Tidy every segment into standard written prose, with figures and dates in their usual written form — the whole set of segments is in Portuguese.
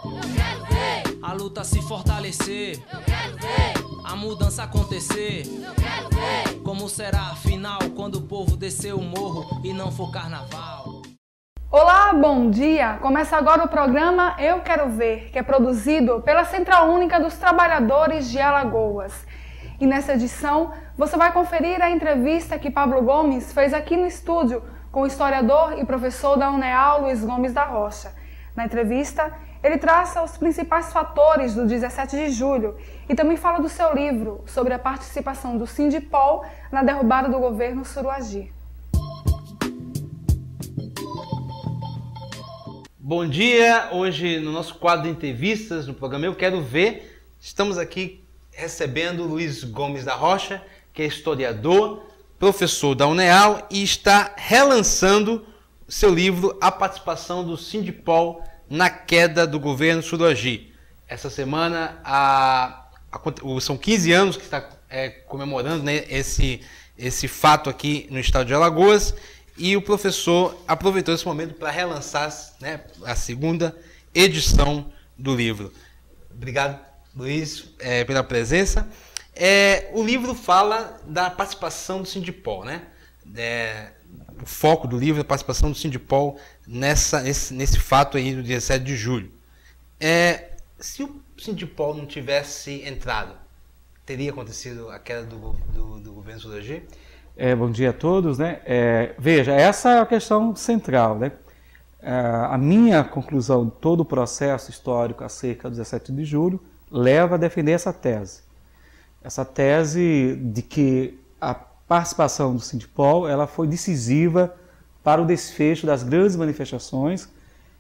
Eu quero ver. A luta se fortalecer. Eu quero ver. A mudança acontecer. Eu quero ver. Como será afinal quando o povo descer o morro e não for carnaval? Olá, bom dia! Começa agora o programa Eu Quero Ver, que é produzido pela Central Única dos Trabalhadores de Alagoas. E nessa edição, você vai conferir a entrevista que Pablo Gomes fez aqui no estúdio com o historiador e professor da UNEAL, Luiz Gomes da Rocha. Na entrevista, ele traça os principais fatores do 17 de julho e também fala do seu livro sobre a participação do Sindipol na derrubada do governo Suruagi. Bom dia, hoje no nosso quadro de entrevistas, no programa Eu Quero Ver, estamos aqui recebendo Luiz Gomes da Rocha, que é historiador, professor da UNEAL e está relançando seu livro A Participação do Sindipol na Queda do Governo Suruagi. Essa semana são 15 anos que está comemorando, né, esse fato aqui no estado de Alagoas. E o professor aproveitou esse momento para relançar, né, a segunda edição do livro. Obrigado, Luiz, pela presença. O livro fala da participação do Sindipol, né? O foco do livro é a participação do Sindipol nesse fato aí do 17 de julho. Se o Sindipol não tivesse entrado, teria acontecido a queda do governo Suruagi? Bom dia a todos, né? Veja, essa é a questão central, né? A minha conclusão de todo o processo histórico acerca do 17 de julho leva a defender essa tese. Essa tese de que a participação do Sindipol ela foi decisiva para o desfecho das grandes manifestações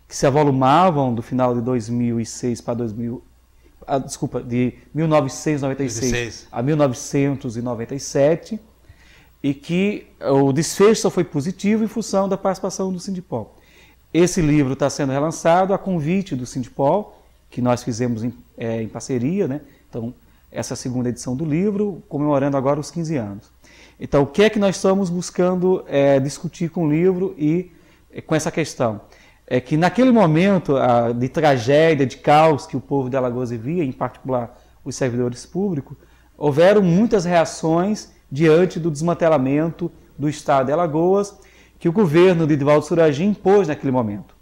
que se avolumavam do final de 2006 para de 1996 a 1997, e que o desfecho só foi positivo em função da participação do Sindipol. Esse livro está sendo relançado a convite do Sindipol, que nós fizemos em parceria, né? Então, essa é a segunda edição do livro, comemorando agora os 15 anos. Então, o que é que nós estamos buscando discutir com o livro e com essa questão? É que naquele momento de tragédia, de caos que o povo de Alagoas vivia, em particular os servidores públicos, houveram muitas reações diante do desmantelamento do Estado de Alagoas, que o governo de Edivaldo Suruagi impôs naquele momento.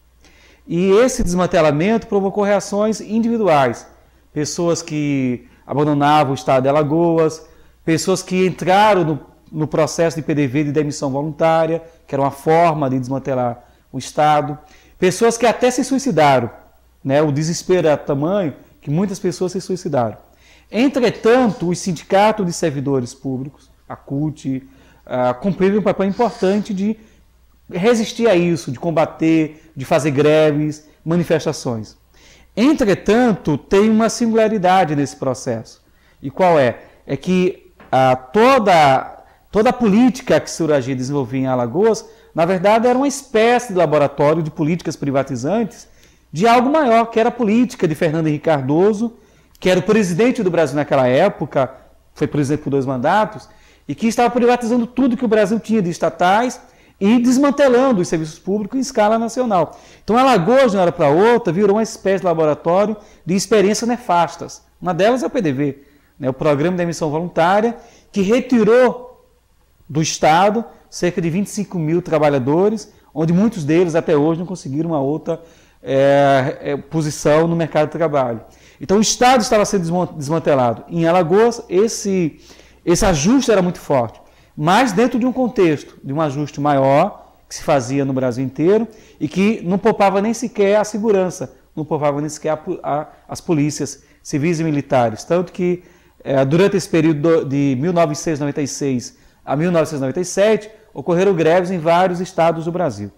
E esse desmantelamento provocou reações individuais. Pessoas que abandonavam o Estado de Alagoas, pessoas que entraram no processo de PDV, de demissão voluntária, que era uma forma de desmantelar o Estado. Pessoas que até se suicidaram, né? O desespero era tamanho que muitas pessoas se suicidaram. Entretanto, os sindicatos de servidores públicos, a CUT, cumpriram um papel importante de resistir a isso, de combater, de fazer greves, manifestações. Entretanto, tem uma singularidade nesse processo. E qual é? É que toda a política que Suruagi desenvolvia em Alagoas, na verdade, era uma espécie de laboratório de políticas privatizantes de algo maior, que era a política de Fernando Henrique Cardoso, que era o presidente do Brasil naquela época, foi presidente por 2 mandatos, e que estava privatizando tudo que o Brasil tinha de estatais e desmantelando os serviços públicos em escala nacional. Então, Alagoas, de uma hora para outra, virou uma espécie de laboratório de experiências nefastas. Uma delas é o PDV, né, o Programa de Demissão Voluntária, que retirou do Estado cerca de 25 mil trabalhadores, onde muitos deles até hoje não conseguiram uma outra posição no mercado de trabalho. Então, o Estado estava sendo desmantelado. Em Alagoas, esse ajuste era muito forte, mas dentro de um contexto, de um ajuste maior, que se fazia no Brasil inteiro, e que não poupava nem sequer a segurança, não poupava nem sequer as polícias civis e militares. Tanto que, durante esse período de 1996 a 1997, ocorreram greves em vários estados do Brasil.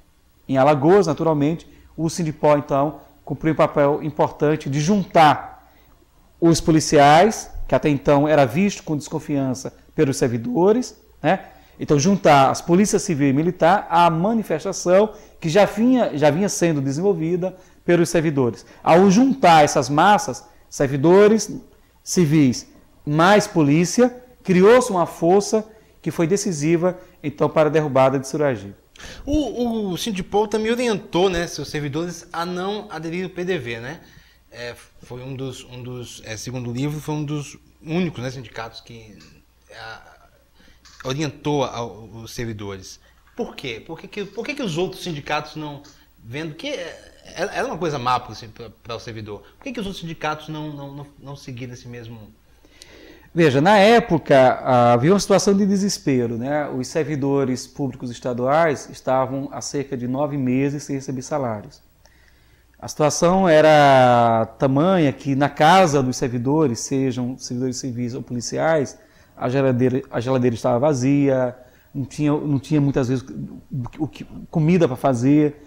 Em Alagoas, naturalmente, o Sindipol, então, cumpriu um papel importante de juntar os policiais, que até então era visto com desconfiança pelos servidores, né? Então, juntar as polícias civil e militar à manifestação que já vinha sendo desenvolvida pelos servidores. Ao juntar essas massas, servidores civis mais polícia, criou-se uma força que foi decisiva, então, para a derrubada de Suruagi. O Sindipol também orientou, né, seus servidores a não aderir ao PDV, né? foi segundo o livro, foi um dos únicos, né, sindicatos que orientou os servidores. Por quê? Por que os outros sindicatos não, vendo que era uma coisa má para o servidor, por que os outros sindicatos não seguiram esse mesmo... Veja, na época havia uma situação de desespero, né? Os servidores públicos estaduais estavam há cerca de 9 meses sem receber salários. A situação era tamanha que na casa dos servidores, sejam servidores civis ou policiais, a geladeira estava vazia, não tinha muitas vezes comida para fazer,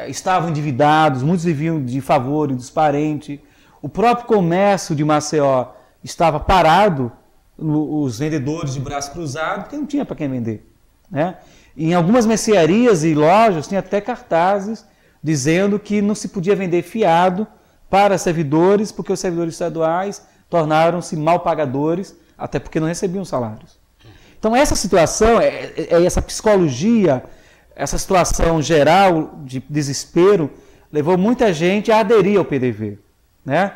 estavam endividados, muitos viviam de favores dos parentes. O próprio comércio de Maceió estava parado, os vendedores de braço cruzado, porque não tinha para quem vender, né? E em algumas mercearias e lojas tinha até cartazes dizendo que não se podia vender fiado para servidores, porque os servidores estaduais tornaram-se mal pagadores, até porque não recebiam salários. Então essa situação, essa psicologia, essa situação geral de desespero, levou muita gente a aderir ao PDV, né?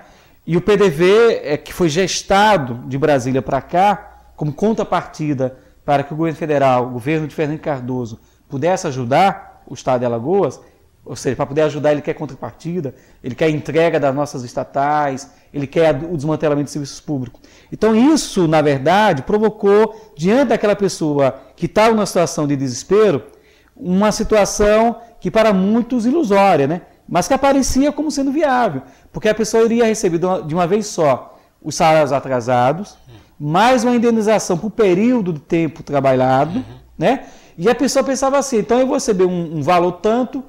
E o PDV, que foi gestado de Brasília para cá, como contrapartida para que o governo federal, o governo de Fernando Cardoso, pudesse ajudar o estado de Alagoas, ou seja, para poder ajudar ele quer contrapartida, ele quer entrega das nossas estatais, ele quer o desmantelamento de serviços públicos. Então isso, na verdade, provocou, diante daquela pessoa que estava numa situação de desespero, uma situação que para muitos ilusória, né? Mas que aparecia como sendo viável, porque a pessoa iria receber de uma vez só os salários atrasados, mais uma indenização por período de tempo trabalhado, né? E a pessoa pensava assim, então eu vou receber um valor tanto,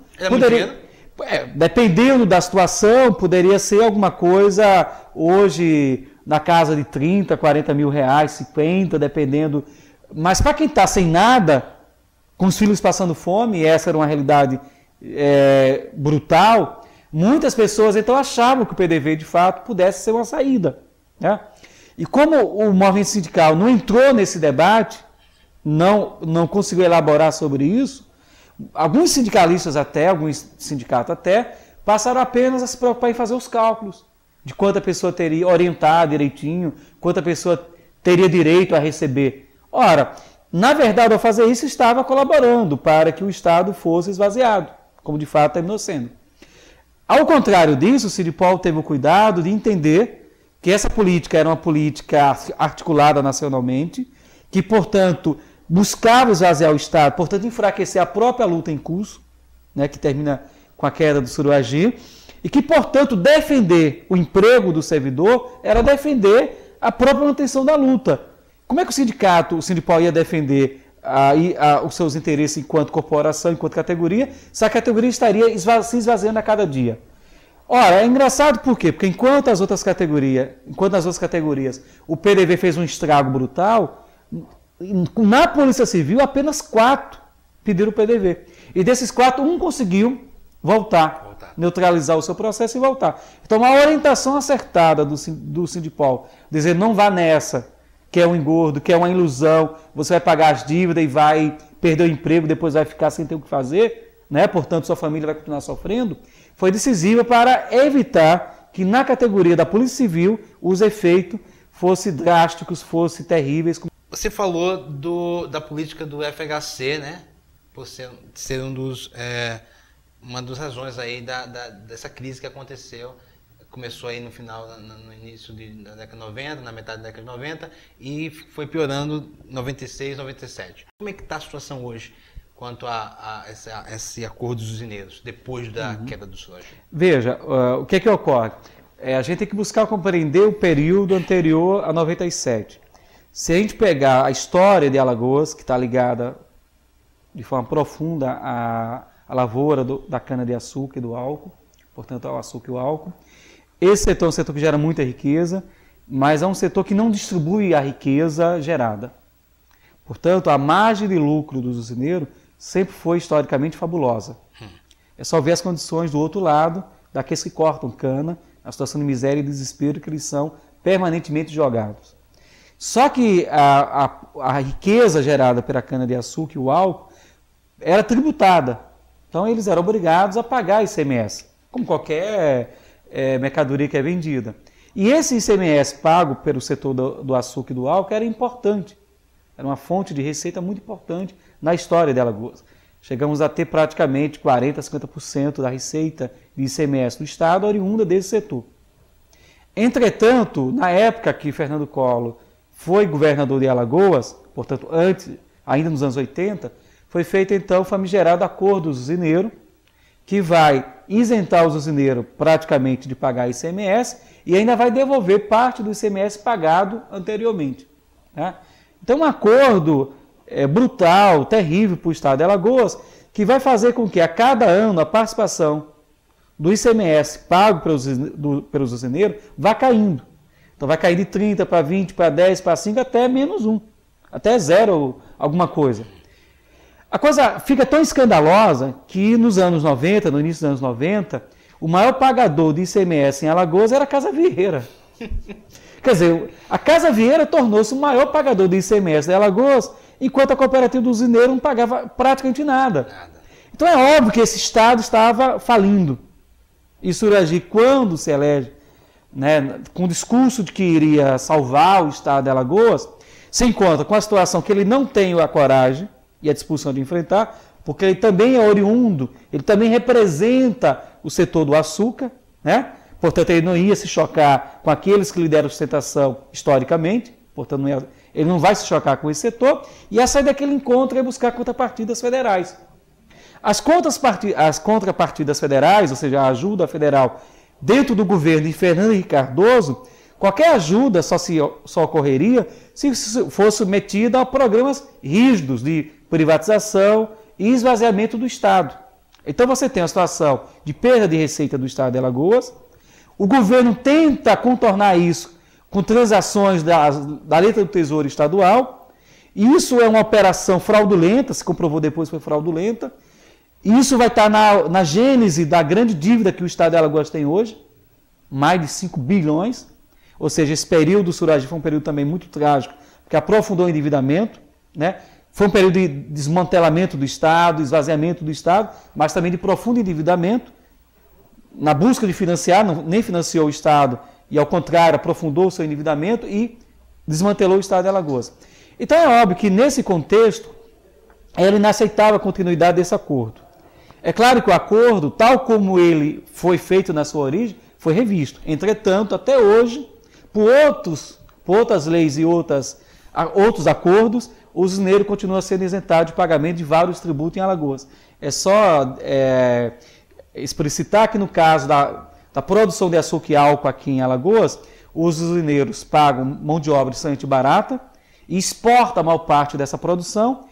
dependendo da situação, poderia ser alguma coisa hoje na casa de 30, 40 mil reais, 50, dependendo. Mas para quem está sem nada, com os filhos passando fome, e essa era uma realidade brutal, muitas pessoas então achavam que o PDV de fato pudesse ser uma saída, né? E como o movimento sindical não entrou nesse debate, não conseguiu elaborar sobre isso, alguns sindicalistas alguns sindicatos passaram apenas a se preocupar em fazer os cálculos de quanto a pessoa teria, orientar direitinho, quanto a pessoa teria direito a receber. Ora, na verdade, ao fazer isso, estava colaborando para que o Estado fosse esvaziado, como de fato terminou sendo. Ao contrário disso, o Sindipol teve o cuidado de entender que essa política era uma política articulada nacionalmente, que, portanto, buscava esvaziar o Estado, portanto, enfraquecer a própria luta em curso, né, que termina com a queda do Suruagi, e que, portanto, defender o emprego do servidor era defender a própria manutenção da luta. Como é que o Sindipol ia defender os seus interesses enquanto corporação, enquanto categoria, se a categoria estaria se esvaziando a cada dia? Ora, é engraçado por quê? Porque enquanto nas outras categorias o PDV fez um estrago brutal, na Polícia Civil apenas 4 pediram o PDV. E desses 4, um conseguiu voltar, neutralizar o seu processo e voltar. Então, uma orientação acertada do Sindipol, dizer não vá nessa, que é um engordo, que é uma ilusão, você vai pagar as dívidas e vai perder o emprego, depois vai ficar sem ter o que fazer, né? Portanto, sua família vai continuar sofrendo, foi decisiva para evitar que na categoria da Polícia Civil os efeitos fossem drásticos, fossem terríveis. Você falou da política do FHC, né? Por ser uma das razões aí dessa crise que aconteceu. Começou aí no início da década de 90, na metade da década de 90, e foi piorando em 96, 97. Como é que está a situação hoje quanto a esse acordo dos usineiros, depois da queda do Suruagi? Veja, o que é que ocorre? A gente tem que buscar compreender o período anterior a 97. Se a gente pegar a história de Alagoas, que está ligada de forma profunda à lavoura da cana-de-açúcar e do álcool, portanto ao açúcar e o álcool, esse setor é um setor que gera muita riqueza, mas é um setor que não distribui a riqueza gerada. Portanto, a margem de lucro dos usineiros sempre foi historicamente fabulosa. É só ver as condições do outro lado, daqueles que cortam cana, a situação de miséria e desespero que eles são permanentemente jogados. Só que a riqueza gerada pela cana-de-açúcar e o álcool era tributada. Então, eles eram obrigados a pagar ICMS, como qualquer mercadoria que é vendida. E esse ICMS pago pelo setor do açúcar e do álcool era importante. Era uma fonte de receita muito importante na história de Alagoas. Chegamos a ter praticamente 40% a 50% da receita de ICMS do Estado oriunda desse setor. Entretanto, na época que Fernando Collor foi governador de Alagoas, portanto, ainda nos anos 80, foi feito então o famigerado acordo dos usineiros, que vai isentar os usineiros praticamente de pagar ICMS e ainda vai devolver parte do ICMS pagado anteriormente. Né? Então, um acordo brutal, terrível para o Estado de Alagoas, que vai fazer com que a cada ano a participação do ICMS pago pelos usineiros vá caindo. Então vai cair de 30 para 20, para 10, para 5, até menos 1, até 0 alguma coisa. A coisa fica tão escandalosa que nos anos 90, no início dos anos 90, o maior pagador de ICMS em Alagoas era a Casa Vieira. Quer dizer, a Casa Vieira tornou-se o maior pagador de ICMS de Alagoas, enquanto a cooperativa do usineiro não pagava praticamente nada. Então é óbvio que esse Estado estava falindo. E Suragi, quando se elege, né, com o discurso de que iria salvar o Estado de Alagoas, se encontra com a situação que ele não tem a coragem e a disposição de enfrentar, porque ele também é oriundo, ele também representa o setor do açúcar, né? Portanto, ele não ia se chocar com aqueles que lhe deram sustentação historicamente, portanto, ele não vai se chocar com esse setor, e a saída daquele encontro é buscar contrapartidas federais. As contrapartidas federais, ou seja, a ajuda federal dentro do governo de Fernando Henrique Cardoso, qualquer ajuda só ocorreria se fosse submetida a programas rígidos de privatização e esvaziamento do Estado. Então você tem a situação de perda de receita do Estado de Alagoas, o governo tenta contornar isso com transações da letra do Tesouro Estadual, e isso é uma operação fraudulenta, se comprovou depois que foi fraudulenta, e isso vai estar na gênese da grande dívida que o Estado de Alagoas tem hoje, mais de 5 bilhões, ou seja, esse período do Suragi foi um período também muito trágico, porque aprofundou o endividamento, né? Foi um período de desmantelamento do Estado, esvaziamento do Estado, mas também de profundo endividamento, na busca de financiar, nem financiou o Estado, e ao contrário, aprofundou o seu endividamento e desmantelou o Estado de Alagoas. Então é óbvio que nesse contexto, era inaceitável a continuidade desse acordo. É claro que o acordo, tal como ele foi feito na sua origem, foi revisto. Entretanto, até hoje, por outras leis e outros acordos, o usineiro continua sendo isentado de pagamento de vários tributos em Alagoas. É só explicitar que no caso da produção de açúcar e álcool aqui em Alagoas, os usineiros pagam mão de obra extremamente barata e exportam a maior parte dessa produção,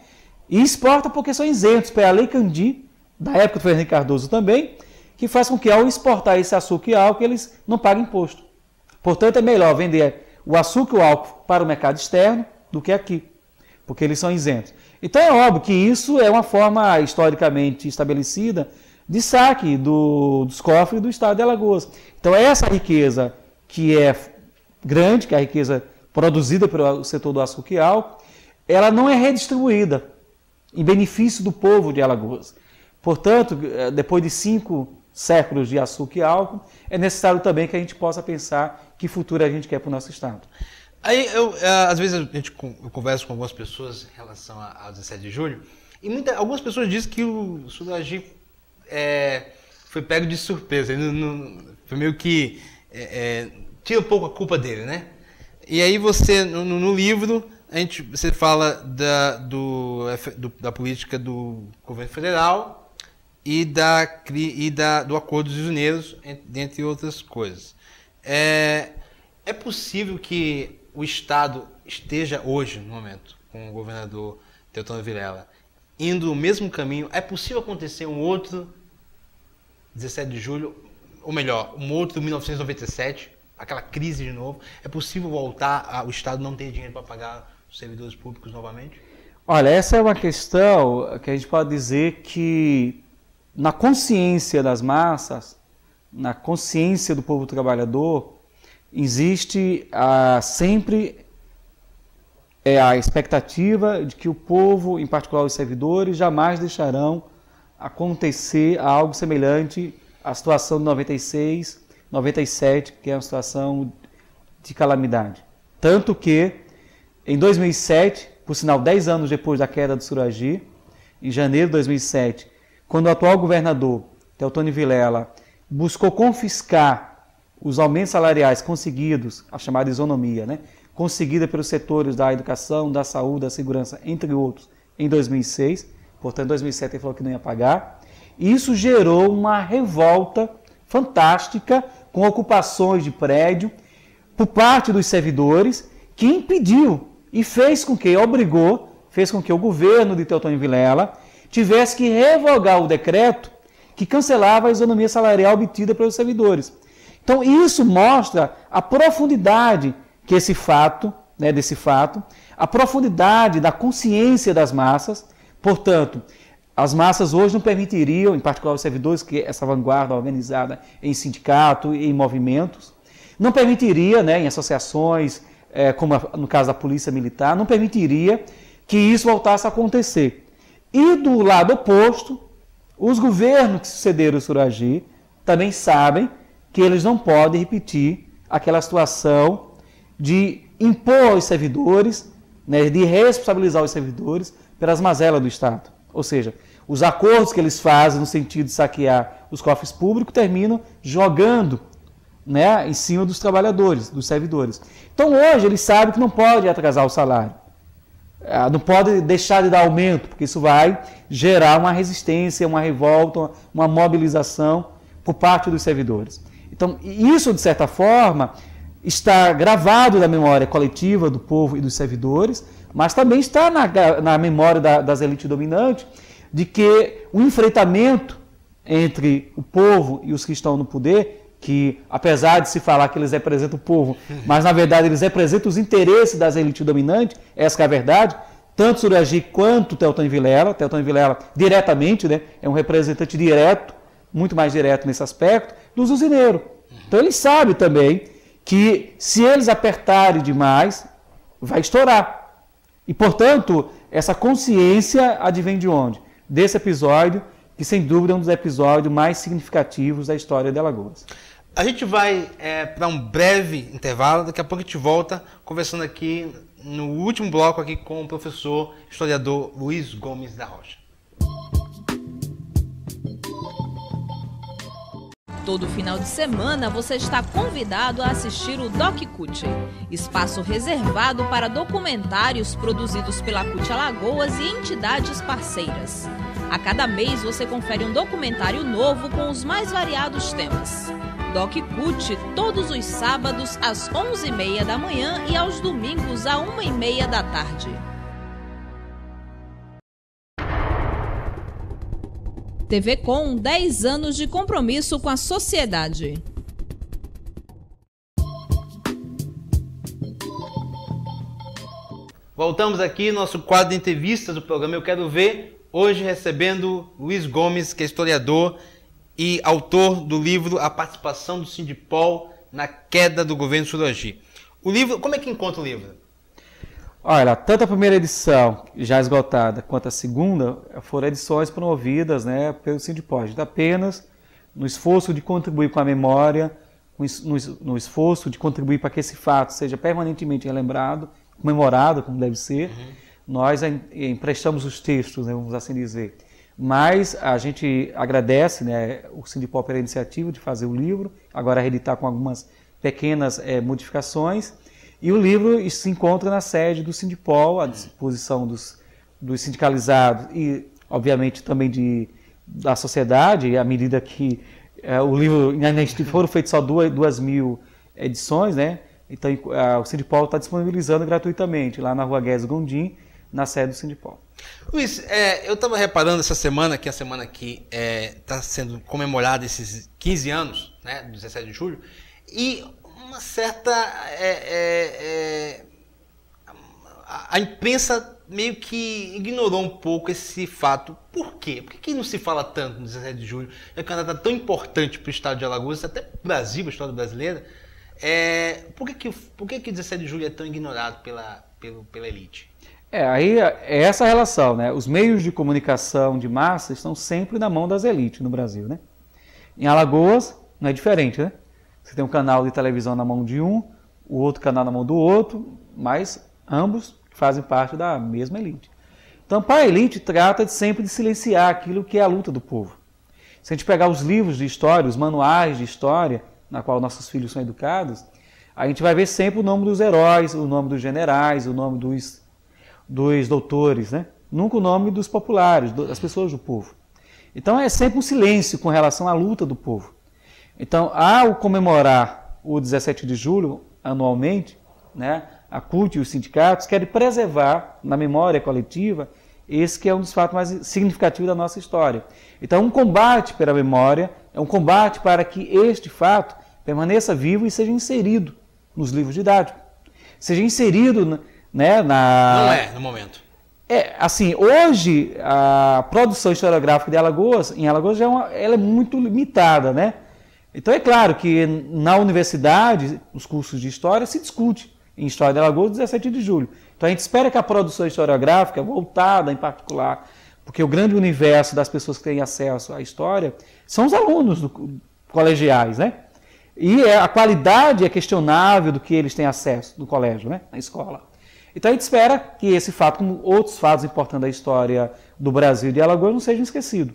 e exportam porque são isentos pela Lei Candir, da época do Fernando Henrique Cardoso também, que faz com que ao exportar esse açúcar e álcool eles não paguem imposto. Portanto, é melhor vender o açúcar e o álcool para o mercado externo do que aqui, porque eles são isentos. Então é óbvio que isso é uma forma historicamente estabelecida de saque dos cofres do Estado de Alagoas. Então essa riqueza que é grande, que é a riqueza produzida pelo setor do açúcar e álcool, ela não é redistribuída em benefício do povo de Alagoas. Portanto, depois de 5 séculos de açúcar e álcool, é necessário também que a gente possa pensar que futuro a gente quer para o nosso Estado. Aí, às vezes, eu converso com algumas pessoas em relação ao 17 de julho, e algumas pessoas dizem que o Suragi foi pego de surpresa, ele foi meio que tira um pouco a culpa dele, né? E aí você, no livro, você fala da política do governo federal e do acordo dos usineiros, dentre outras coisas. É possível que o Estado esteja hoje, no momento, com o governador Teotônio Vilela, indo o mesmo caminho? É possível acontecer um outro 17 de julho, ou melhor, um outro 1997, aquela crise de novo? É possível voltar o Estado não ter dinheiro para pagar os servidores públicos novamente? Olha, essa é uma questão que a gente pode dizer que na consciência das massas, na consciência do povo trabalhador, existe sempre a expectativa de que o povo, em particular os servidores, jamais deixarão acontecer algo semelhante à situação de 96, 97, que é uma situação de calamidade. Tanto que, em 2007, por sinal 10 anos depois da queda do Suragi, em janeiro de 2007, quando o atual governador, Teotônio Vilela, buscou confiscar os aumentos salariais conseguidos, a chamada isonomia, né, conseguida pelos setores da educação, da saúde, da segurança, entre outros, em 2006, portanto, em 2007 ele falou que não ia pagar. Isso gerou uma revolta fantástica, com ocupações de prédio, por parte dos servidores, que impediu e fez com que o governo de Teotônio Vilela tivesse que revogar o decreto que cancelava a isonomia salarial obtida pelos servidores. Então, isso mostra a profundidade que desse fato, a profundidade da consciência das massas. Portanto, as massas hoje não permitiriam, em particular os servidores, que essa vanguarda organizada em sindicato e em movimentos, não permitiria, em associações, como no caso da Polícia Militar, não permitiria que isso voltasse a acontecer. E do lado oposto, os governos que sucederam o Suragi também sabem que eles não podem repetir aquela situação de impor aos servidores, de responsabilizar os servidores pelas mazelas do Estado. Ou seja, os acordos que eles fazem no sentido de saquear os cofres públicos terminam jogando em cima dos trabalhadores, dos servidores. Então hoje eles sabem que não pode atrasar o salário, não pode deixar de dar aumento, porque isso vai gerar uma resistência, uma revolta, uma mobilização por parte dos servidores. Então isso, de certa forma, está gravado na memória coletiva do povo e dos servidores, mas também está na memória das elites dominantes, de que o enfrentamento entre o povo e os que estão no poder, que apesar de se falar que eles representam o povo, mas na verdade eles representam os interesses das elites dominantes, essa é a verdade, tanto Suragi quanto Teotônio Vilela diretamente, é um representante direto, muito mais direto nesse aspecto, dos usineiros. Então eles sabem também que se eles apertarem demais, vai estourar. E portanto, essa consciência advém de onde? Desse episódio, que sem dúvida é um dos episódios mais significativos da história de Alagoas. A gente vai para um breve intervalo, daqui a pouco a gente volta conversando aqui no último bloco aqui com o professor historiador Luiz Gomes da Rocha. Todo final de semana você está convidado a assistir o Doc CUT, espaço reservado para documentários produzidos pela CUT Alagoas e entidades parceiras. A cada mês você confere um documentário novo com os mais variados temas. Doc CUT todos os sábados às 11h30 da manhã e aos domingos às 1h30 da tarde. TV Com, 10 anos de compromisso com a sociedade. Voltamos aqui no nosso quadro de entrevistas do programa Eu Quero Ver, hoje recebendo Luiz Gomes, que é historiador e autor do livro A Participação do Sindipol na Queda do Governo Suragi. O livro, como é que encontra o livro? Olha, tanto a primeira edição, já esgotada, quanto a segunda, foram edições promovidas pelo Sindipol. A gente apenas no esforço de contribuir com a memória, no esforço de contribuir para que esse fato seja permanentemente relembrado, comemorado, como deve ser, nós emprestamos os textos, vamos assim dizer. Mas a gente agradece o Sindipol pela iniciativa de fazer o livro, agora reeditar com algumas pequenas modificações. E o livro se encontra na sede do Sindipol, à disposição dos sindicalizados e, obviamente, também da sociedade, à medida que o livro, foram feitas só 2.000 edições, então o Sindipol está disponibilizando gratuitamente lá na Rua Guedes Gondim, na sede do Sindipol. Luiz, eu estava reparando essa semana, que a semana que está sendo comemorada esses 15 anos, do 17 de julho, e uma certa... a imprensa meio que ignorou um pouco esse fato. Por quê? Por que não se fala tanto no 17 de julho? É uma data tão importante para o estado de Alagoas, até para o Brasil, para a história brasileira. Por que 17 de julho é tão ignorado pela elite? Aí é essa relação, Os meios de comunicação de massa estão sempre na mão das elites no Brasil, Em Alagoas não é diferente, Você tem um canal de televisão na mão de um, o outro canal na mão do outro, mas ambos fazem parte da mesma elite. Então, a elite trata sempre de silenciar aquilo que é a luta do povo. Se a gente pegar os livros de história, os manuais de história, na qual nossos filhos são educados, a gente vai ver sempre o nome dos heróis, o nome dos generais, o nome dos doutores, né? Nunca o nome dos populares, das pessoas do povo. Então, é sempre um silêncio com relação à luta do povo. Então, ao comemorar o 17 de julho, anualmente, né, a CUT e os sindicatos querem preservar na memória coletiva esse que é um dos fatos mais significativos da nossa história. Então, um combate pela memória é um combate para que este fato permaneça vivo e seja inserido nos livros didáticos. Seja inserido, né, Não é, no momento. Assim, hoje a produção historiográfica em Alagoas ela é muito limitada, né? Então é claro que na universidade, nos cursos de história, se discute em História de Alagoas 17 de julho. Então a gente espera que a produção historiográfica, voltada em particular, porque o grande universo das pessoas que têm acesso à história são os alunos colegiais, né? E a qualidade é questionável do que eles têm acesso no colégio, né? Na escola. Então a gente espera que esse fato, como outros fatos importantes da história do Brasil e de Alagoas, não sejam esquecidos.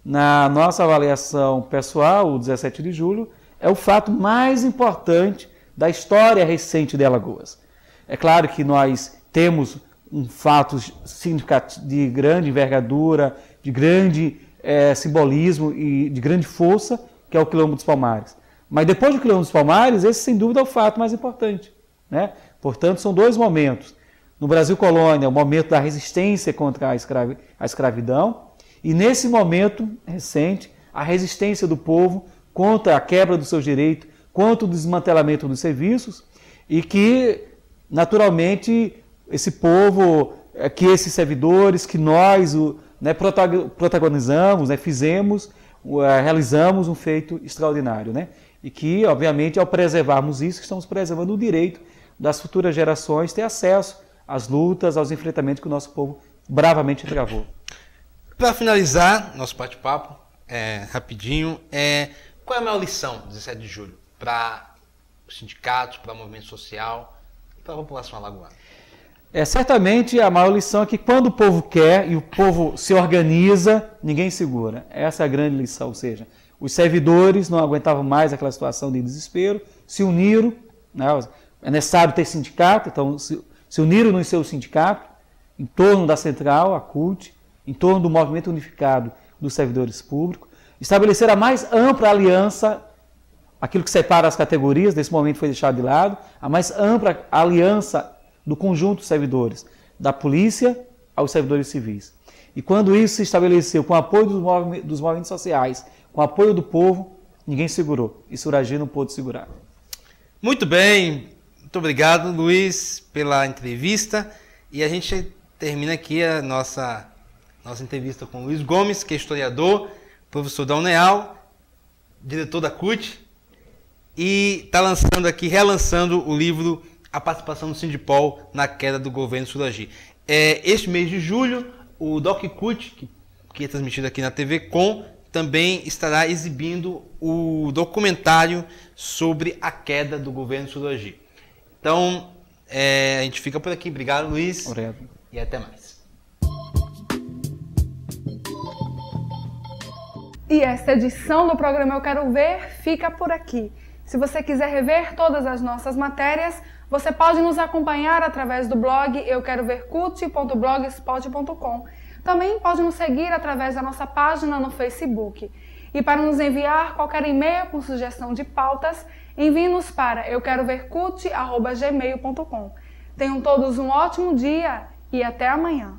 Na nossa avaliação pessoal, o 17 de julho é o fato mais importante da história recente de Alagoas. É claro que nós temos um fato significativo de grande envergadura, de grande simbolismo e de grande força, que é o Quilombo dos Palmares. Mas depois do Quilombo dos Palmares, esse sem dúvida é o fato mais importante, né? Portanto, são dois momentos. No Brasil colônia, o momento da resistência contra a escravidão, e nesse momento recente, a resistência do povo contra a quebra dos seus direitos, contra o desmantelamento dos serviços, e que, naturalmente, esse povo, que esses servidores, que nós protagonizamos, fizemos, realizamos um feito extraordinário, né? E que, obviamente, ao preservarmos isso, estamos preservando o direito das futuras gerações ter acesso às lutas, aos enfrentamentos que o nosso povo bravamente travou. Para finalizar nosso bate-papo, rapidinho, qual é a maior lição do 17 de julho para os sindicatos, para o movimento social e para a população alagoana? Certamente a maior lição é que quando o povo quer e o povo se organiza, ninguém segura. Essa é a grande lição, ou seja, os servidores não aguentavam mais aquela situação de desespero, se uniram, né? É necessário ter sindicato, então se uniram no seu sindicato, em torno da central, a CUT, em torno do movimento unificado dos servidores públicos, estabelecer a mais ampla aliança, aquilo que separa as categorias, nesse momento foi deixado de lado, a mais ampla aliança do conjunto dos servidores, da polícia aos servidores civis. E quando isso se estabeleceu com o apoio dos movimentos sociais, com o apoio do povo, ninguém segurou. E Suragi não pôde segurar. Muito bem, muito obrigado, Luiz, pela entrevista. E a gente termina aqui a nossa entrevista com o Luiz Gomes, que é historiador, professor da UNEAL, diretor da CUT, e está relançando o livro A Participação do Sindipol na Queda do Governo Suragi. Este mês de julho, o Doc CUT, que é transmitido aqui na TV Com, também estará exibindo o documentário sobre a queda do governo Suragi. Então, a gente fica por aqui. Obrigado, Luiz. Obrigado. E até mais. E esta edição do programa Eu Quero Ver fica por aqui. Se você quiser rever todas as nossas matérias, você pode nos acompanhar através do blog euquerovercut.blogspot.com. Também pode nos seguir através da nossa página no Facebook. E para nos enviar qualquer e-mail com sugestão de pautas, envie-nos para euquerovercut@gmail.com. Tenham todos um ótimo dia e até amanhã.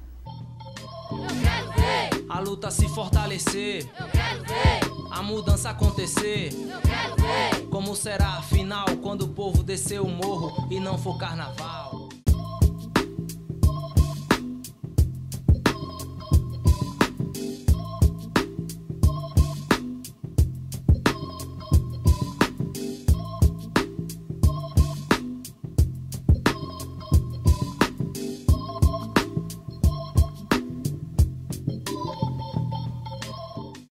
Eu quero ver, A luta se fortalecer, eu quero ver, a mudança acontecer. eu quero ver. Como será afinal quando o povo descer o morro e não for carnaval?